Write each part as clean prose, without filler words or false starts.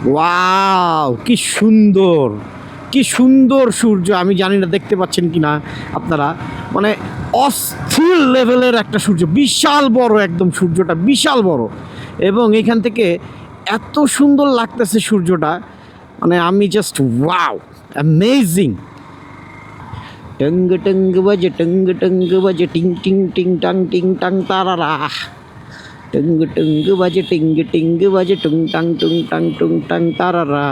Wow, কি সুন্দর, কি সুন্দর সূর্য। আমি জানি না দেখতে পাচ্ছেন কি না আপনারা, মানে অস্থির লেভেলের একটা সূর্য, বিশাল বড়, একদম সূর্যটা বিশাল বড়। এবং এখান থেকে এত সুন্দর লাগতেছে সূর্যটা, মানে আমি জাস্ট ওয়াও, অ্যামেজিং। টঙ্গ টঙ্গ বাজে, টঙ্গ টঙ্গ বাজে, টিং টিং টিং টাং টিং টাং তারারা। টঙ্গ টঙ্গ বাজে, টিঙ্গ টিঙ্গ বাজে, টুং টাং টুং টাং তারারা।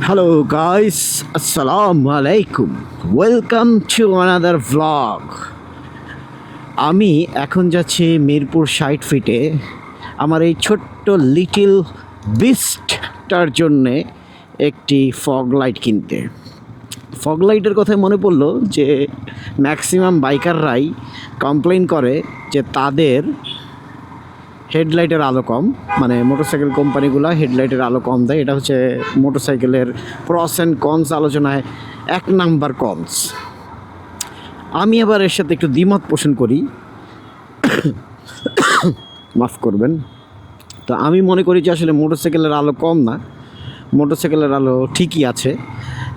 Hello guys, Assalamu alaikum. Welcome to another vlog. আমি এখন যাচ্ছি মিরপুর 60 ফিটে আমার এই ছোট্ট লিটল বিস্টটার জন্যে একটি ফগ লাইট কিনতে। ফগ লাইটের কথায় মনে পড়লো যে ম্যাক্সিমাম বাইকাররাই কমপ্লেন করে যে তাদের হেডলাইটের আলো কম, মানে মোটরসাইকেল কোম্পানিগুলো হেডলাইটের আলো কম দেয়। এটা হচ্ছে মোটরসাইকেলের প্রস অ্যান্ড কনস আলোচনায় 1 নাম্বার কনস। আমি আবার এর সাথে একটু দ্বিমত পোষণ করি, মাফ করবেন। তো আমি মনে করি যে আসলে মোটরসাইকেলের আলো কম না, মোটরসাইকেলের আলো ঠিকই আছে।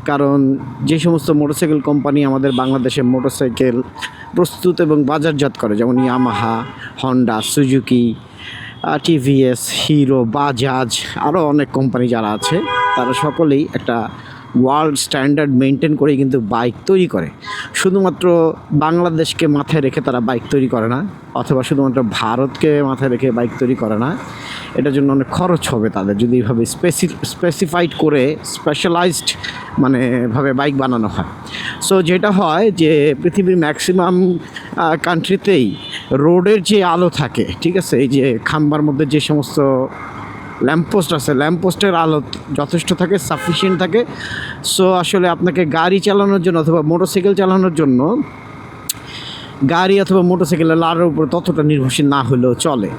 কারণ যে সমস্ত মোটরসাইকেল কোম্পানি আমাদের বাংলাদেশে মোটরসাইকেল প্রস্তুত এবং বাজারজাত করে, যেমন Yamaha, Honda, Suzuki, TVS, hero, Bajaj, আরও অনেক কোম্পানি যারা আছে, তারা সকলেই একটা ওয়ার্ল্ড স্ট্যান্ডার্ড মেনটেন করে কিন্তু বাইক তৈরি করে। শুধুমাত্র বাংলাদেশকে মাথায় রেখে তারা বাইক তৈরি করে না, অথবা শুধুমাত্র ভারতকে মাথায় রেখে বাইক তৈরি করে না। এটার জন্য অনেক খরচ হবে তাদের যদি এইভাবে স্পেসিফাইড করে স্পেশালাইজড মানে ভাবে বাইক বানানো হয়। সো যেটা হয় যে পৃথিবীর ম্যাক্সিমাম কান্ট্রিতেই রোডের যে আলো থাকে, ঠিক আছে, এই যে খাম্বার মধ্যে যে সমস্ত ল্যাম্পপোস্ট আছে, ল্যাম্পপোস্টের আলো যথেষ্ট থাকে, সাফিসিয়েন্ট থাকে। সো আসলে আপনাকে গাড়ি চালানোর জন্য অথবা মোটরসাইকেল চালানোর জন্য গাড়ি অথবা মোটরসাইকেলের আলোর উপর ততটা নির্ভরশীল না হলেও চলে।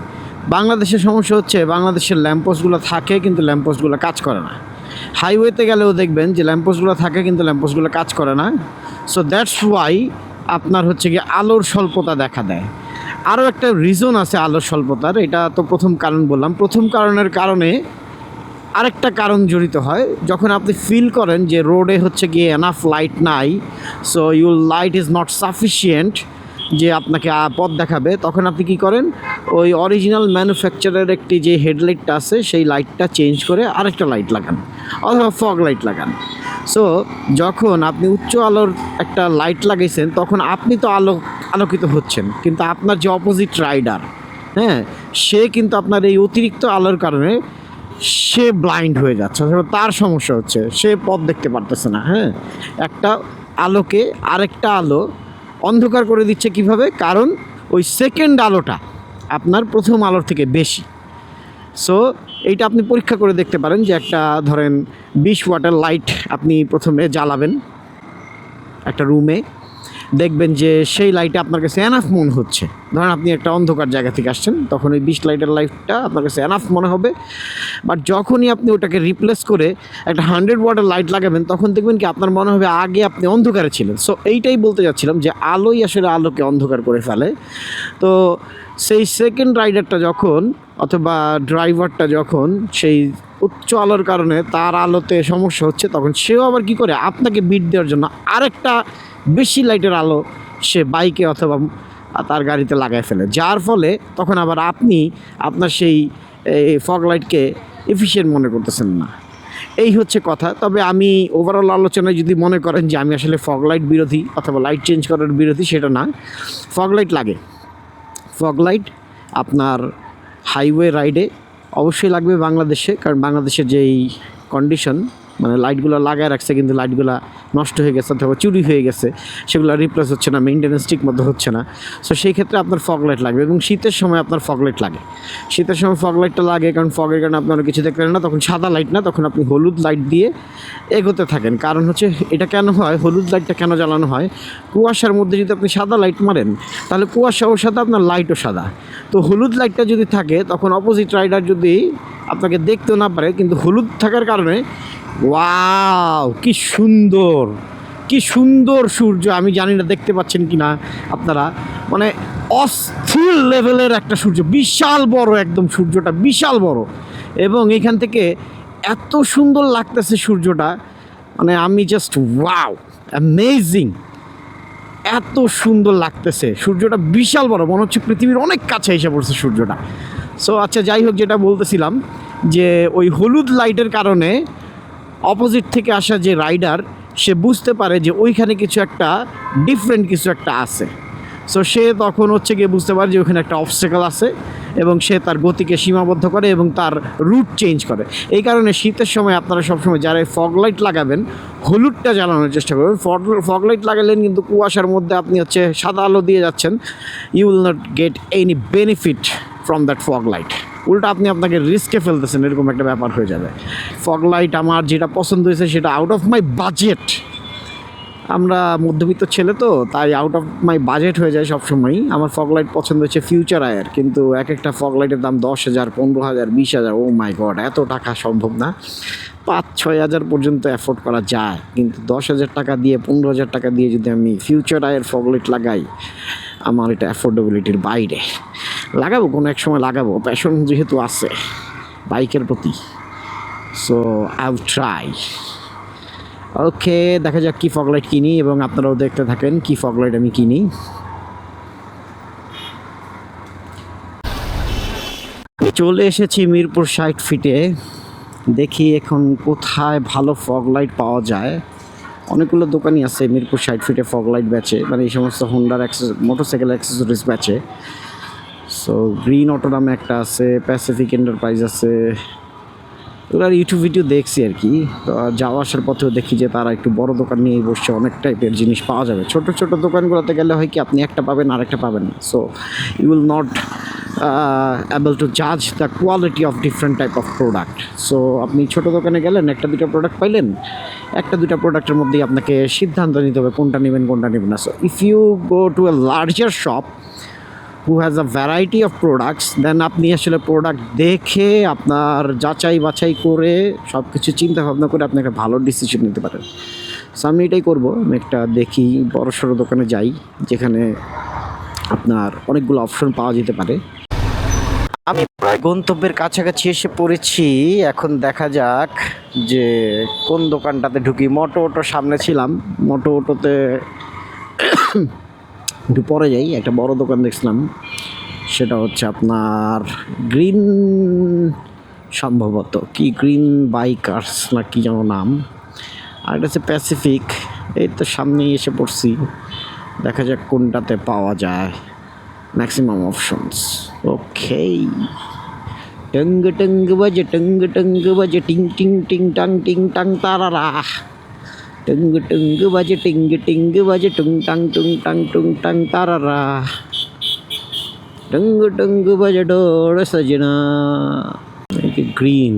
বাংলাদেশের সমস্যা হচ্ছে বাংলাদেশের ল্যাম্পপোস্টগুলো থাকে কিন্তু ল্যাম্পপোস্টগুলো কাজ করে না। হাইওয়েতে গেলেও দেখবেন যে ল্যাম্পপোস্টগুলো থাকে কিন্তু ল্যাম্পপোস্টগুলো কাজ করে না। সো দ্যাটস ওয়াই আপনার হচ্ছে কি আলোর স্বল্পতা দেখা দেয়। আরও একটা রিজন আছে আলোর স্বল্পতার, এটা তো প্রথম কারণ বললাম। প্রথম কারণের কারণে আরেকটা কারণ জড়িত হয়, যখন আপনি ফিল করেন যে রোডে হচ্ছে গিয়ে এনাফ লাইট নাই, so your light is not sufficient যে আপনাকে পথ দেখাবে, তখন আপনি কি করেন, ওই অরিজিনাল ম্যানুফ্যাকচারের একটি যে হেডলাইটটা আছে সেই লাইটটা চেঞ্জ করে আরেকটা লাইট লাগান অথবা ফগ লাইট লাগান। সো যখন আপনি উচ্চ আলোর একটা লাইট লাগাইছেন তখন আপনি তো আলোকিত হচ্ছেন, কিন্তু আপনার যে অপোজিট রাইডার, হ্যাঁ, সে কিন্তু আপনার এই অতিরিক্ত আলোর কারণে সে ব্লাইন্ড হয়ে যাচ্ছে, তার সমস্যা হচ্ছে, সে পথ দেখতে পারতেছে না। হ্যাঁ, একটা আলোকে আরেকটা আলো অন্ধকার করে দিচ্ছে কিভাবে? কারণ ওই সেকেন্ড আলোটা আপনার প্রথম আলোর থেকে বেশি। সো এইটা আপনি পরীক্ষা করে দেখতে পারেন যে একটা ধরেন 20 ওয়াটের লাইট আপনি প্রথমে জ্বালাবেন একটা রুমে, দেখবেন যে সেই লাইটে আপনার কাছে এনাফ মনে হচ্ছে। ধরেন আপনি একটা অন্ধকার জায়গা থেকে আসছেন, তখন ওই 20 লাইটের লাইটটা আপনার কাছে এনাফ মনে হবে। বাট যখনই আপনি ওটাকে রিপ্লেস করে একটা 100 ওয়াটের লাইট লাগাবেন, তখন দেখবেন কি আপনার মনে হবে আগে আপনি অন্ধকারে ছিলেন। সো এইটাই বলতে যাচ্ছিলাম যে আলোই আসলে আলোকে অন্ধকার করে ফেলে। তো সেই সেকেন্ড রাইডারটা যখন অথবা ড্রাইভারটা যখন সেই উচ্চ আলোর কারণে তার আলোতে সমস্যা হচ্ছে, তখন সেও আবার কী করে, আপনাকে বিট দেওয়ার জন্য আরেকটা বেশি লাইটের আলো সে বাইকে অথবা তার গাড়িতে লাগায় ফেলে, যার ফলে তখন আবার আপনি আপনার সেই ফগ লাইটকে এফিশিয়েন্ট মনে করতেছেন না। এই হচ্ছে কথা। তবে আমি ওভারঅল আলোচনায় যদি মনে করেন যে আমি আসলে ফগ লাইট বিরোধী অথবা লাইট চেঞ্জ করার বিরোধী, সেটা না। ফগ লাইট লাগে, ফগ লাইট আপনার হাইওয়ে রাইডে অবশ্যই লাগবে বাংলাদেশে, কারণ বাংলাদেশের যেই কন্ডিশন, মানে লাইটগুলো লাগায় রাখছে কিন্তু লাইটগুলো নষ্ট হয়ে গেছে অথবা চুরি হয়ে গেছে, সেগুলো রিপ্লেস হচ্ছে না, মেনটেন্যান্স ঠিক মতো হচ্ছে না। সো সেই ক্ষেত্রে আপনার ফগ লাইট লাগবে। এবং শীতের সময় আপনার ফগ লাইট লাগে, শীতের সময় ফগ লাইটটা লাগে কারণ ফগের কারণে আপনি অনেক কিছু দেখতে পারেন না। তখন সাদা লাইট না, তখন আপনি হলুদ লাইট দিয়ে এগোতে থাকেন। কারণ হচ্ছে এটা কেন হয়, হলুদ লাইটটা কেন জ্বালানো হয়, কুয়াশার মধ্যে যদি আপনি সাদা লাইট মারেন তাহলে কুয়াশাও সাদা, আপনার লাইটও সাদা। তো হলুদ লাইটটা যদি থাকে তখন অপোজিট রাইডার যদি আপনাকে দেখতেও না পারে, কিন্তু হলুদ থাকার কারণে ওয়াও, কি সুন্দর, কি সুন্দর সূর্য। আমি জানি না দেখতে পাচ্ছেন কি না আপনারা, মানে অস্থির লেভেলের একটা সূর্য, বিশাল বড়, একদম সূর্যটা বিশাল বড়, এবং এখান থেকে এত সুন্দর লাগতেছে সূর্যটা, মানে আমি জাস্ট ওয়াও, অ্যামেজিং, এত সুন্দর লাগতেছে সূর্যটা, বিশাল বড়, মনে হচ্ছে পৃথিবীর অনেক কাছে এসে পড়ছে সূর্যটা। সো আচ্ছা, যাই হোক, যেটা বলতেছিলাম যে ওই হলুদ লাইটের কারণে অপোজিট থেকে আসা যে রাইডার, সে বুঝতে পারে যে ওইখানে কিছু একটা ডিফারেন্ট কিছু একটা আছে। সো সে তখন হচ্ছে গিয়ে বুঝতে পারে যে ওখানে একটা অবস্টেকল আছে, এবং সে তার গতিকে সীমাবদ্ধ করে এবং তার রুট চেঞ্জ করে। এই কারণে শীতের সময় আপনারা সবসময় যারা ফগ লাইট লাগাবেন, হলুদটা জ্বালানোর চেষ্টা করবেন। ফগ লাইট লাগালেন কিন্তু কুয়াশার মধ্যে আপনি হচ্ছে সাদা আলো দিয়ে যাচ্ছেন, you will not get any benefit from that fog light. উল্টা আপনি আপনাকে রিস্কে ফেলতেছেন, এরকম একটা ব্যাপার হয়ে যাবে। ফগ লাইট আমার যেটা পছন্দ হয়েছে সেটা আউট অফ মাই বাজেট। আমরা মধ্যবিত্ত ছেলে তো, তাই আউট অফ মাই বাজেট হয়ে যায় সবসময়ই। আমার ফগ লাইট পছন্দ হচ্ছে ফিউচার আয়ার, কিন্তু এক একটা ফগ লাইটের দাম 10,000, 15,000, 20,000। ও মাই গড, এত টাকা সম্ভব না। 5-6 হাজার পর্যন্ত অ্যাফোর্ড করা যায়, কিন্তু 10,000 টাকা দিয়ে, 15,000 টাকা দিয়ে যদি আমি ফিউচার আয়ার ফগ লাইট লাগাই, আমার এটা অ্যাফোর্ডেবিলিটির বাইরে। লাগাবো, কোনো এক সময় লাগাবো, প্যাশন যেহেতু আছে বাইকের প্রতি। So I will try. Okay, দেখা যাক কী ফগলাইট কিনি, এবং আপনারাও দেখতে থাকেন কী ফগলাইট আমি কিনি। চলে এসেছি মিরপুর 60 ফিটে। দেখি এখন কোথায় ভালো ফগলাইট পাওয়া যায়। অনেকগুলো দোকানই আছে মিরপুর 60 ফিটে ফগলাইট বেচে, মানে এই সমস্ত হোন্ডার মোটরসাইকেল অ্যাক্সেসরিজ বেচে। সো গ্রিন অটো নামে একটা আছে, প্যাসিফিক এন্টারপ্রাইজ আছে, ওরা ইউটিউব ভিডিও দেখছি আর কি। তো যাওয়া আসার পথেও দেখি যে তারা একটু বড় দোকান নিয়ে বসছে, অনেক টাইপের জিনিস পাওয়া যাবে। ছোট ছোট দোকানগুলোতে গেলে হয় কি, আপনি একটা পাবেন আর একটা পাবেন না। So you will not able to জাজ the quality of different type of product. So আপনি ছোট দোকানে গেলেন, একটা দুটো প্রোডাক্ট পাইলেন, একটা দুটো প্রোডাক্টের মধ্যেই আপনাকে সিদ্ধান্ত নিতে হবে কোনটা নেবেন কোনটা নেবেন না। So if you go to a larger shop who has a variety of products, then আপনি আসলে প্রোডাক্ট দেখে আপনার যাচাই বাছাই করে সব কিছু চিন্তা ভাবনা করে আপনি একটা ভালো ডিসিশন নিতে পারেন। সো আমি এটাই করবো, আমি একটা দেখি বড় সড়ো দোকানে যাই যেখানে আপনার অনেকগুলো অপশন পাওয়া যেতে পারে। আমি প্রায় গন্তব্যের কাছাকাছি এসে পড়েছি, এখন দেখা যাক যে কোন দোকানটাতে ঢুকি। মোটো অটোর সামনে ছিলাম, মোটো অটোতে একটু পরে যাই। একটা বড় দোকান দেখছিলাম, সেটা হচ্ছে আপনার গ্রিন, সম্ভবত কি গ্রিন বাইকার্স না কি যেন নাম, আর এটা হচ্ছে প্যাসিফিক। এই তো সামনেই এসে পড়ছি, দেখা যাক কোনটাতে পাওয়া যায় ম্যাক্সিমাম অপশনস। ওকে, টঙ্গ টঙ্গ বাজে, টঙ্গ টঙ্গ বাজে, টিং টিং টিং টাং টিং টাং তারারা, টঙ্গ টঙ্গ বাজে, টিঙ্গ টিঙ্গ বাজে, টুং টাং টুং টাং তারারা, টঙ্গ টঙ্গ বাজে ডোর সাজনা। গ্রিন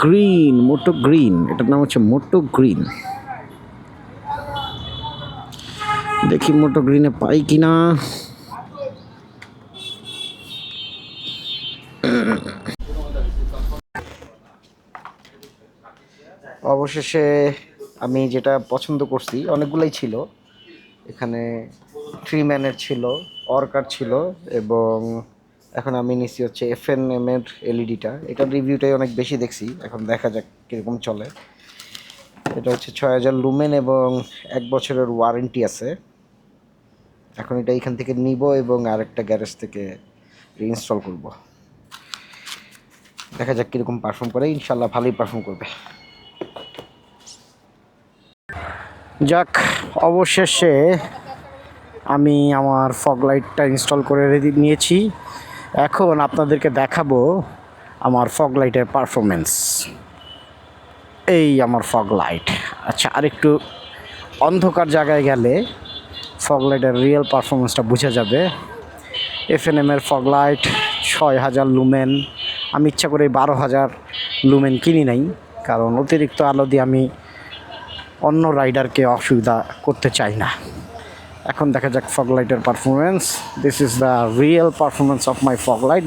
গ্রিন মোটো গ্রিন, এটার নাম হচ্ছে মোটো গ্রিন। দেখি মোটো গ্রিনে পাই কিনা। অবশেষে আমি যেটা পছন্দ করছি, অনেকগুলোই ছিল এখানে, ট্রিম্যানের ছিল, অর্কার ছিল, এবং এখন আমি নিচ্ছি হচ্ছে FNM এর এলইডিটা। এটার রিভিউটাই অনেক বেশি দেখছি, এখন দেখা যাক কীরকম চলে। এটা হচ্ছে 6000 লুমেন এবং 1 বছরের ওয়ারেন্টি আছে। এখন এটা এখান থেকে নিব এবং আরেকটা গ্যারেজ থেকে রিইনস্টল করব। দেখা যাক কীরকম পারফর্ম করে, ইনশাল্লাহ ভালোই পারফর্ম করবে। যাক, অবশেষে আমি আমার ফগ লাইটটা ইনস্টল করে রেডি নিয়েছি। এখন আপনাদেরকে দেখাবো আমার ফগ লাইটের পারফরমেন্স। এই আমার ফগ লাইট। আচ্ছা, আরেকটু অন্ধকার জায়গায় গেলে ফগ লাইটের রিয়েল পারফরমেন্সটা বোঝা যাবে। FNM এর ফগ লাইট 6000 লুমেন। আমি ইচ্ছা করে 12,000 লুমেন কিনি নাই, কারণ অতিরিক্ত আলো দিয়ে আমি অন্য রাইডারকে অসুবিধা করতে চাই না। এখন দেখা যাক ফগ লাইটের performance. This is the real performance of my fog light.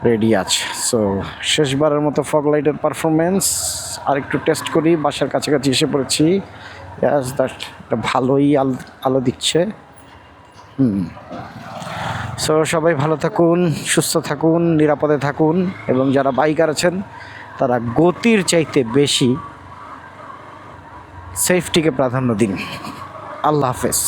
Ready আছে। সো শেষবারের মতো ফগ লাইটের পারফরমেন্স আরেকটু টেস্ট করি। বাসার কাছাকাছি এসে পড়েছি। ইয়াস, দ্যাট ভালোই আলো দিচ্ছে। সো সবাই ভালো থাকুন, সুস্থ থাকুন, নিরাপদে থাকুন, এবং যারা বাইকার আছেন তারা গতির চাইতে বেশি সেফটিকে প্রাধান্য দিন। আল্লাহ হাফেজ।